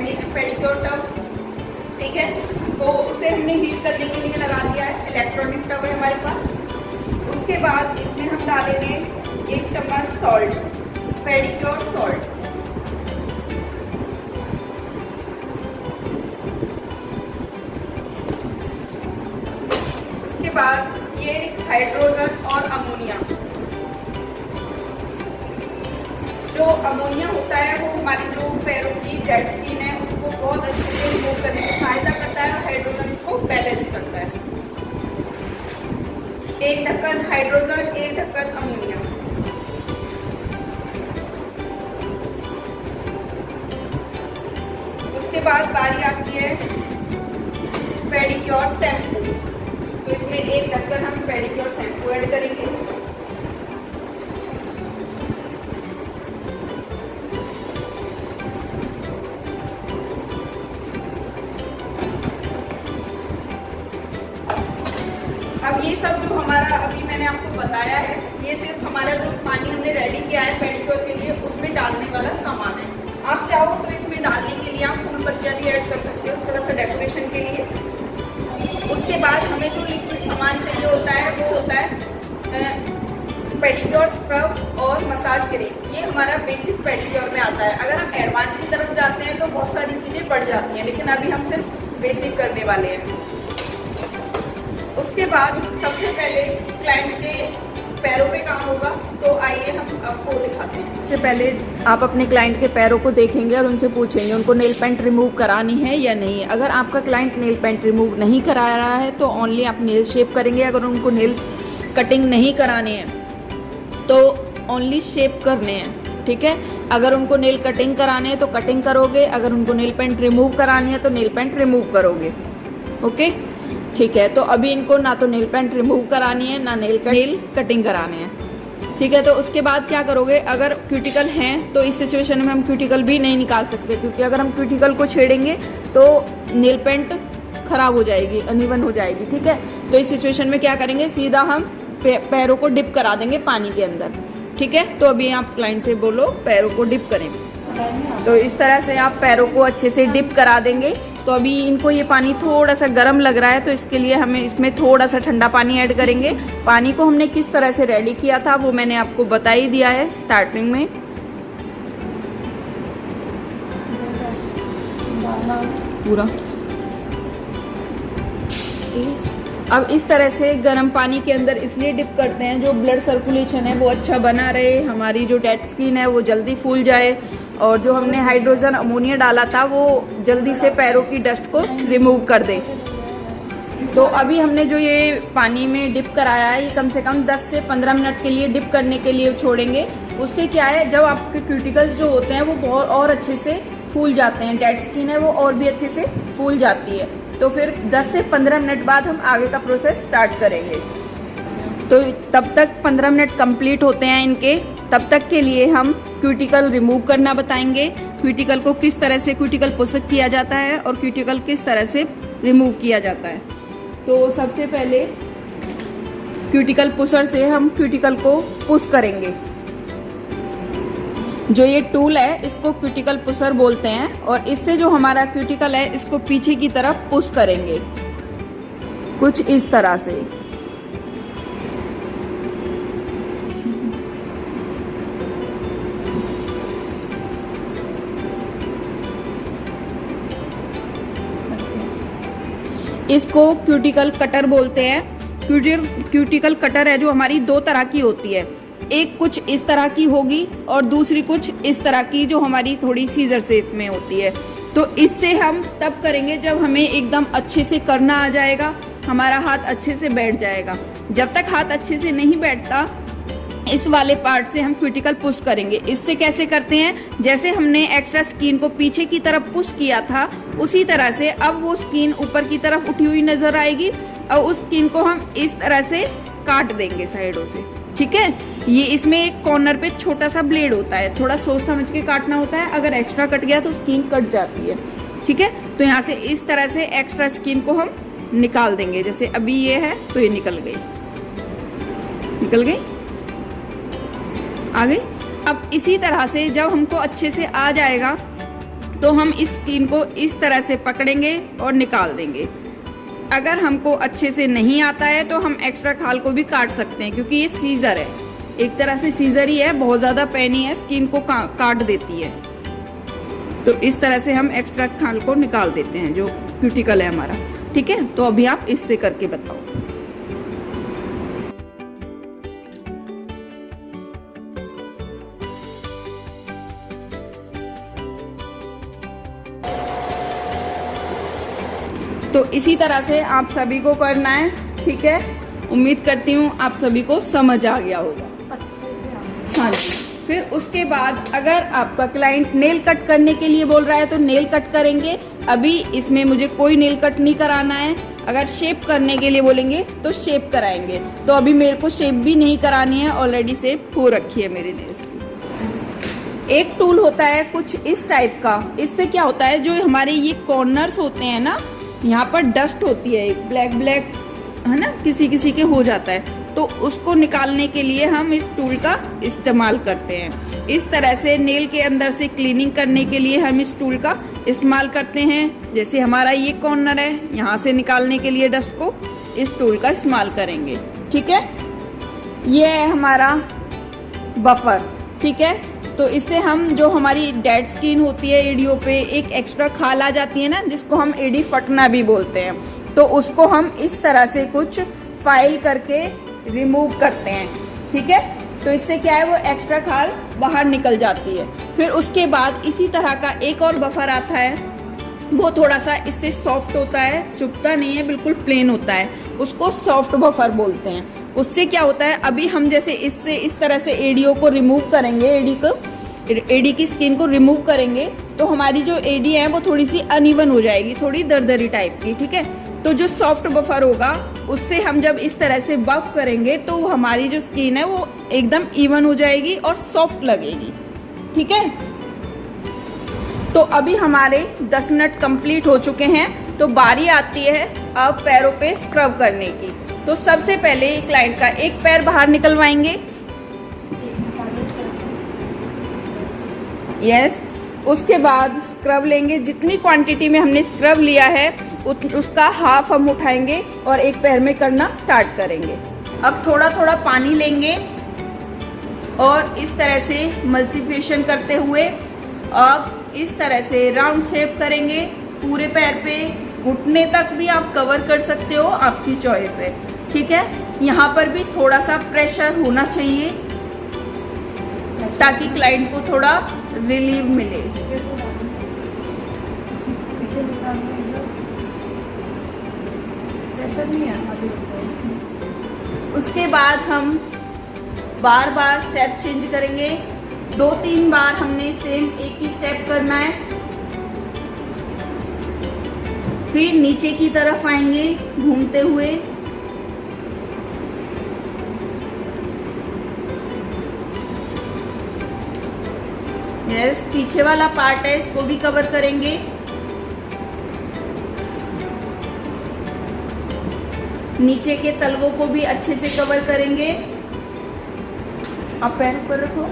Pedicure tub, ठीक है। तो उसे हमने हीट करने के लिए लगा दिया है, इलेक्ट्रॉनिक टब है हमारे पास। उसके बाद इसमें हम डालेंगे 1 चम्मच सॉल्ट, पेडिक्योर सॉल्ट। उसके बाद ये हाइड्रोजन और अमोनिया, जो अमोनिया होता है वो हमारी जो पैरों की डेड स्किन है उसको बहुत अच्छे से रिमूव करने में सहायता करता है, और हाइड्रोजन इसको बैलेंस करता है। 1 ढक्कन हाइड्रोजन, 1 ढक्कन अमोनिया। उसके बाद बारी आती है पेडिक्योर शैम्पू। तो इसमें 1 ढक्कन हम पेडिक्योर शैम्पू ऐड करेंगे। अब ये सब जो हमारा अभी मैंने आपको बताया है, ये सिर्फ हमारा जो पानी हमने रेडी किया है पेडिक्योर के लिए उसमें डालने वाला सामान है। आप चाहो तो इसमें डालने के लिए आप फूल पत्तियाँ भी ऐड कर सकते हो, थोड़ा सा डेकोरेशन के लिए। उसके बाद हमें जो लिक्विड सामान चाहिए होता है वो होता है पेडिक्योर स्क्रब और मसाज क्रीम। ये हमारा बेसिक पेडिक्योर में आता है। अगर हम एडवांस की तरफ जाते हैं तो बहुत सारी चीज़ें बढ़ जाती हैं, लेकिन अभी हम सिर्फ बेसिक करने वाले हैं। उसके बाद सबसे पहले क्लाइंट के पैरों पे काम होगा, तो आइए हम आपको दिखाते हैं। सबसे पहले आप अपने क्लाइंट के पैरों को देखेंगे और उनसे पूछेंगे उनको नेल पेंट रिमूव करानी है या नहीं। अगर आपका क्लाइंट नेल पेंट रिमूव नहीं करा रहा है तो ओनली आप नेल शेप करेंगे। अगर उनको नेल कटिंग नहीं करानी है तो ओनली शेप करने हैं, ठीक है। अगर उनको नेल कटिंग कराने हैं तो कटिंग करोगे, अगर उनको नेल पेंट रिमूव करानी है तो नेल पेंट रिमूव करोगे, ओके, ठीक है। तो अभी इनको ना तो नेल पेंट रिमूव करानी है ना नेल कटिंग कराने हैं, ठीक है। तो उसके बाद क्या करोगे, अगर क्यूटिकल हैं तो इस सिचुएशन में हम क्यूटिकल भी नहीं निकाल सकते, क्योंकि अगर हम क्यूटिकल को छेड़ेंगे तो नेल पेंट खराब हो जाएगी, अनइवन हो जाएगी, ठीक है। तो इस सिचुएशन में क्या करेंगे, सीधा हम पैरों को डिप करा देंगे पानी के अंदर, ठीक है। तो अभी आप क्लाइंट से बोलो पैरों को डिप करें। तो इस तरह से आप पैरों को अच्छे से डिप करा देंगे। तो अभी इनको ये पानी थोड़ा सा गर्म लग रहा है, तो इसके लिए हमें इसमें थोड़ा सा ठंडा पानी ऐड करेंगे। पानी को हमने किस तरह से रेडी किया था वो मैंने आपको बता ही दिया है स्टार्टिंग में। पूरा अब इस तरह से गर्म पानी के अंदर इसलिए डिप करते हैं जो ब्लड सर्कुलेशन है वो अच्छा बना रहे, हमारी जो डेड स्किन है वो जल्दी फूल जाए, और जो हमने हाइड्रोजन अमोनिया डाला था वो जल्दी से पैरों की डस्ट को रिमूव कर दे। तो अभी हमने जो ये पानी में डिप कराया है ये कम से कम 10 से 15 मिनट के लिए डिप करने के लिए छोड़ेंगे। उससे क्या है, जब आपके क्यूटिकल्स जो होते हैं वो बहुत और अच्छे से फूल जाते हैं, डेड स्किन है वो और भी अच्छे से फूल जाती है। तो फिर 10 से 15 मिनट बाद हम आगे का प्रोसेस स्टार्ट करेंगे। तो तब तक 15 मिनट कंप्लीट होते हैं इनके, तब तक के लिए हम क्यूटिकल रिमूव करना बताएंगे। क्यूटिकल को किस तरह से क्यूटिकल पुशअप किया जाता है और क्यूटिकल किस तरह से रिमूव किया जाता है। तो सबसे पहले क्यूटिकल पुशर से हम क्यूटिकल को पुश करेंगे। जो ये टूल है इसको क्यूटिकल पुशर बोलते हैं, और इससे जो हमारा क्यूटिकल है इसको पीछे की तरफ पुश करेंगे कुछ इस तरह से। इसको क्यूटिकल कटर बोलते हैं। क्यूटिकल कटर है जो हमारी 2 तरह की होती है, एक कुछ इस तरह की होगी और दूसरी कुछ इस तरह की जो हमारी थोड़ी सीजर शेप में होती है। तो इससे हम तब करेंगे जब हमें एकदम अच्छे से करना आ जाएगा, हमारा हाथ अच्छे से बैठ जाएगा। जब तक हाथ अच्छे से नहीं बैठता इस वाले पार्ट से हम क्यूटिकल पुश करेंगे। इससे कैसे करते हैं, जैसे हमने एक्स्ट्रा स्किन को पीछे की तरफ पुश किया था उसी तरह से अब वो स्किन ऊपर की तरफ उठी हुई नजर आएगी, और उस स्किन को हम इस तरह से काट देंगे साइडों से, ठीक है। ये इसमें एक कॉर्नर पे छोटा सा ब्लेड होता है, थोड़ा सोच समझ के काटना होता है, अगर एक्स्ट्रा कट गया तो स्किन कट जाती है, ठीक है। तो यहाँ से इस तरह से एक्स्ट्रा स्किन को हम निकाल देंगे। जैसे अभी ये है तो ये निकल गई, आ गई। अब इसी तरह से जब हमको अच्छे से आ जाएगा तो हम इस स्किन को इस तरह से पकड़ेंगे और निकाल देंगे। अगर हमको अच्छे से नहीं आता है तो हम एक्स्ट्रा खाल को भी काट सकते हैं, क्योंकि ये सीजर है, एक तरह से सीजर ही है, बहुत ज़्यादा पेनी है, स्किन को काट देती है। तो इस तरह से हम एक्स्ट्रा खाल को निकाल देते हैं जो क्यूटिकल है हमारा। ठीक है, तो अभी आप इससे करके बताओ। तो इसी तरह से आप सभी को करना है। ठीक है, उम्मीद करती हूँ आप सभी को समझ आ गया होगा। हाँ जी। फिर उसके बाद अगर आपका क्लाइंट नेल कट करने के लिए बोल रहा है तो नेल कट करेंगे। अभी इसमें मुझे कोई नेल कट नहीं कराना है। अगर शेप करने के लिए बोलेंगे तो शेप कराएंगे। तो अभी मेरे को शेप भी नहीं करानी है, ऑलरेडी शेप हो रखी है मेरे नेल्स की। एक टूल होता है कुछ इस टाइप का, इससे क्या होता है, जो हमारे ये कॉर्नर्स होते हैं ना, यहाँ पर डस्ट होती है, एक ब्लैक ब्लैक है ना, किसी किसी के हो जाता है, तो उसको निकालने के लिए हम इस टूल का इस्तेमाल करते हैं। इस तरह से नेल के अंदर से क्लीनिंग करने के लिए हम इस टूल का इस्तेमाल करते हैं। जैसे हमारा ये कॉर्नर है, यहाँ से निकालने के लिए डस्ट को इस टूल का इस्तेमाल करेंगे। ठीक है, ये है हमारा बफर। ठीक है, तो इससे हम जो हमारी डेड स्किन होती है एडियो पे, एक एक्स्ट्रा खाल आ जाती है ना, जिसको हम एडी फटना भी बोलते हैं, तो उसको हम इस तरह से कुछ फाइल करके रिमूव करते हैं। ठीक है, तो इससे क्या है, वो एक्स्ट्रा खाल बाहर निकल जाती है। फिर उसके बाद इसी तरह का एक और बफर आता है, वो थोड़ा सा इससे सॉफ्ट होता है, चुभता नहीं है, बिल्कुल प्लेन होता है, उसको सॉफ्ट बफर बोलते हैं। उससे क्या होता है, अभी हम जैसे इससे इस तरह से एडियो को रिमूव करेंगे, एडी की स्किन को रिमूव करेंगे, तो हमारी जो एडी है वो थोड़ी सी अनइवन हो जाएगी, थोड़ी दरदरी टाइप की। ठीक है, तो जो सॉफ्ट बफर होगा उससे हम जब इस तरह से बफ करेंगे तो हमारी जो स्किन है वो एकदम इवन हो जाएगी और सॉफ्ट लगेगी। ठीक है, तो अभी हमारे 10 मिनट कंप्लीट हो चुके हैं, तो बारी आती है अब पैरों पे स्क्रब करने की। तो सबसे पहले क्लाइंट का एक पैर बाहर निकलवाएंगे। यस, उसके बाद स्क्रब लेंगे, जितनी क्वांटिटी में हमने स्क्रब लिया है उसका हाफ हम उठाएंगे और एक पैर में करना स्टार्ट करेंगे। अब थोड़ा थोड़ा पानी लेंगे और इस तरह से मल्टीप्लिकेशन करते हुए अब इस तरह से राउंड शेप करेंगे पूरे पैर पे, घुटने तक भी आप कवर कर सकते हो, आपकी चॉइस है। ठीक है, यहाँ पर भी थोड़ा सा प्रेशर होना चाहिए ताकि क्लाइंट को थोड़ा रिलीव मिले। उसके बाद हम बार बार स्टेप चेंज करेंगे, 2-3 बार हमने सेम एक ही स्टेप करना है। फिर नीचे की तरफ आएंगे घूमते हुए, यस, पीछे वाला पार्ट है इसको भी कवर करेंगे। नीचे के तलवों को भी अच्छे से कवर करेंगे। आप पैर ऊपर रखो,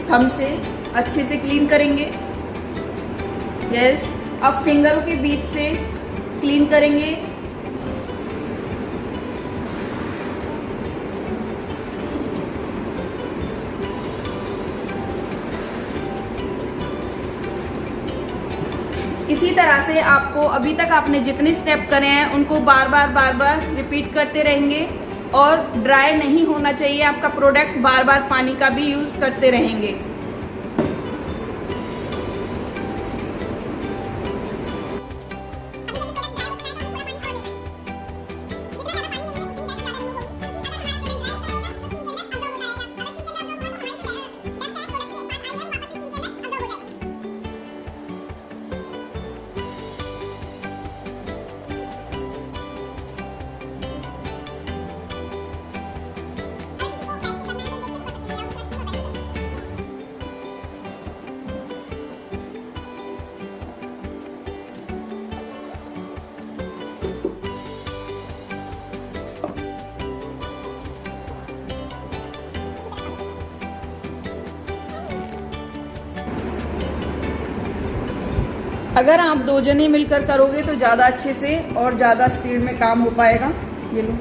थंब से अच्छे से क्लीन करेंगे। यस, अब फिंगरों के बीच से क्लीन करेंगे। इसी तरह से आपको अभी तक आपने जितने स्टेप करे हैं उनको बार बार रिपीट करते रहेंगे और ड्राई नहीं होना चाहिए आपका प्रोडक्ट, बार बार पानी का भी यूज करते रहेंगे। अगर आप 2 जने मिलकर करोगे तो ज़्यादा अच्छे से और ज़्यादा स्पीड में काम हो पाएगा। ये लो।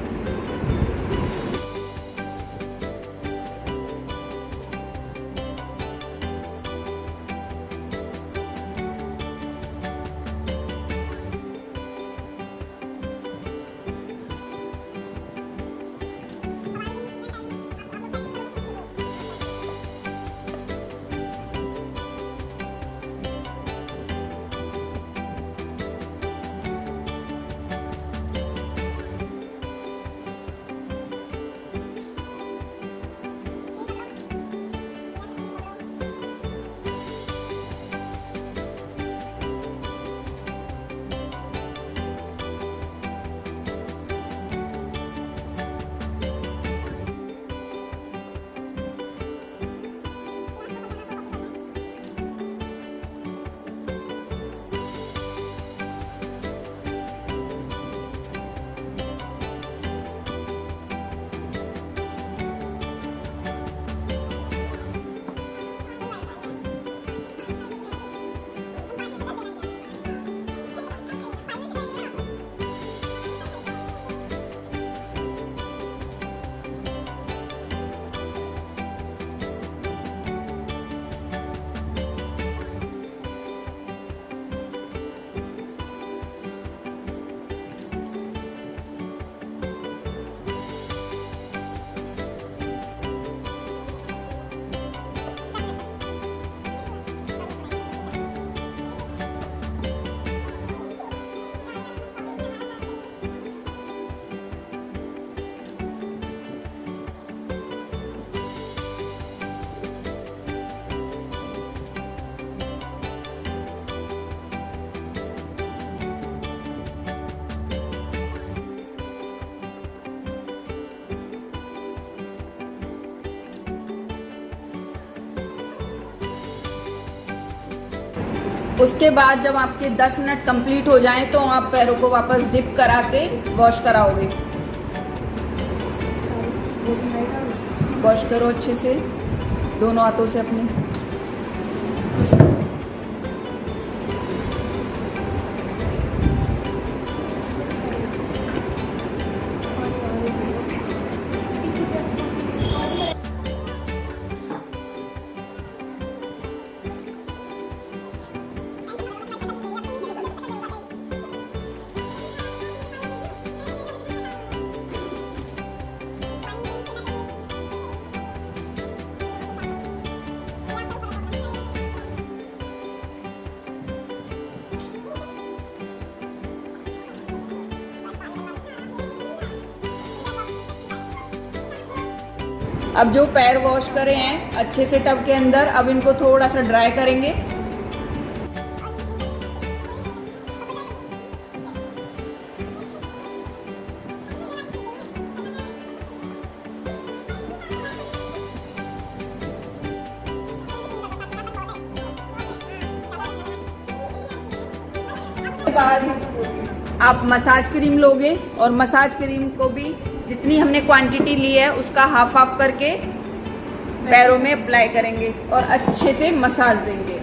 उसके बाद जब आपके 10 मिनट कंप्लीट हो जाएं तो आप पैरों को वापस डिप करा के वॉश कराओगे। वॉश करो अच्छे से दोनों हाथों से अपने। अब जो पैर वॉश करे हैं अच्छे से टब के अंदर, अब इनको थोड़ा सा ड्राई करेंगे। बाद आप मसाज क्रीम लोगे और मसाज क्रीम को भी जितनी हमने क्वांटिटी ली है उसका हाफ हाफ करके पैरों में अप्लाई करेंगे और अच्छे से मसाज देंगे।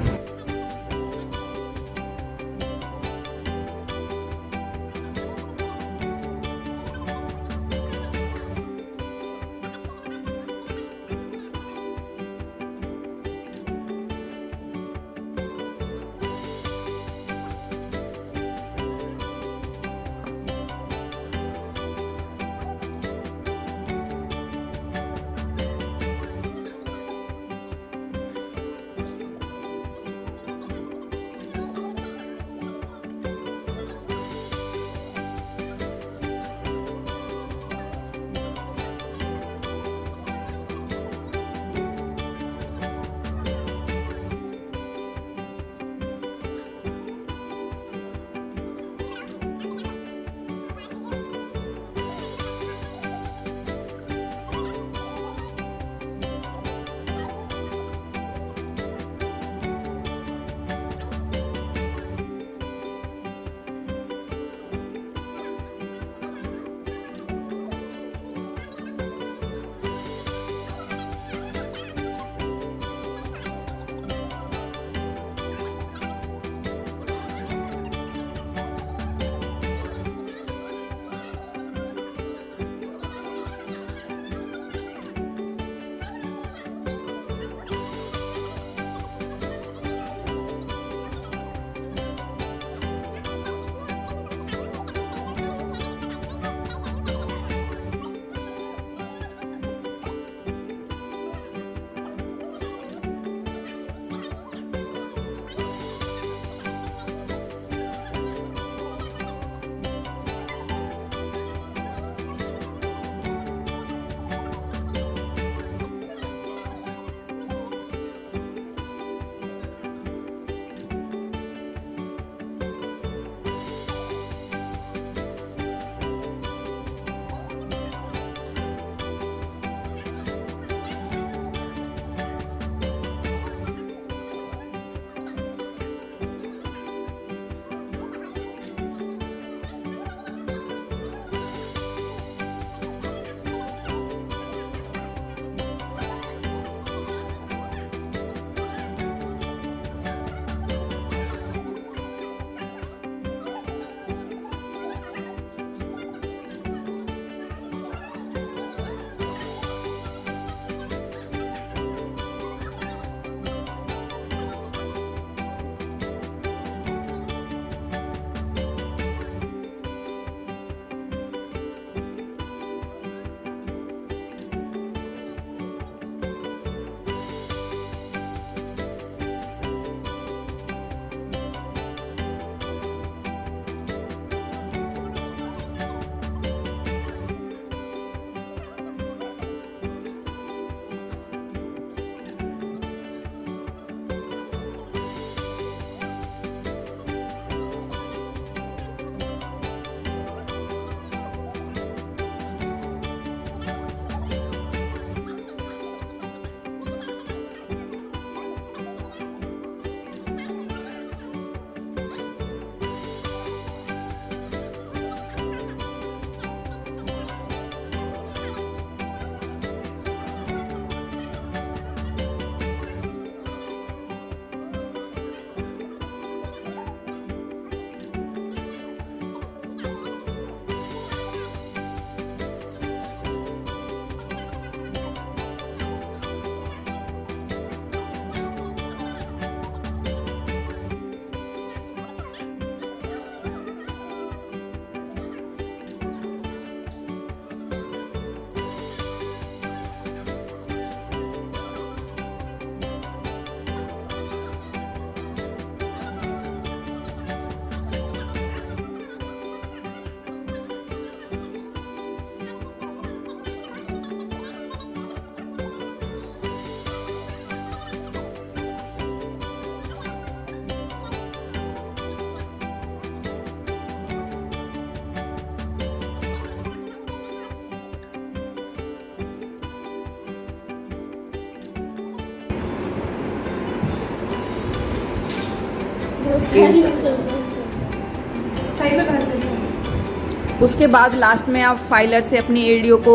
उसके बाद लास्ट में आप फाइलर से अपनी एडियो को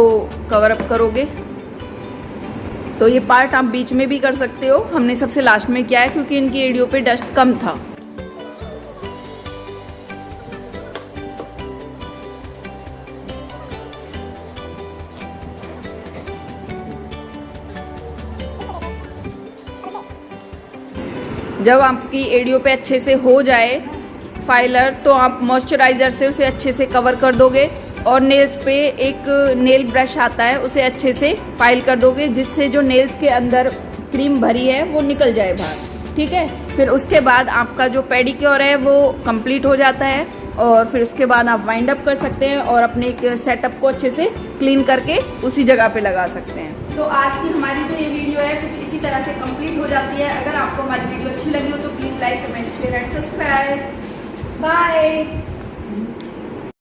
कवर अप करोगे। तो ये पार्ट आप बीच में भी कर सकते हो, हमने सबसे लास्ट में किया है क्योंकि इनकी एडियो पे डस्ट कम था। जब आपकी एडियो पे अच्छे से हो जाए फाइलर, तो आप मॉइस्चराइज़र से उसे अच्छे से कवर कर दोगे और नेल्स पे एक नेल ब्रश आता है उसे अच्छे से फाइल कर दोगे, जिससे जो नेल्स के अंदर क्रीम भरी है वो निकल जाए बाहर। ठीक है, फिर उसके बाद आपका जो पेडिक्योर है वो कंप्लीट हो जाता है और फिर उसके बाद आप वाइंड अप कर सकते हैं और अपने सेटअप को अच्छे से क्लीन करके उसी जगह पे लगा सकते हैं। तो आज की हमारी जो ये वीडियो है कुछ इसी तरह से कंप्लीट हो जाती है। अगर आपको हमारी वीडियो अच्छी लगी हो तो please like, comment, share and subscribe. Bye.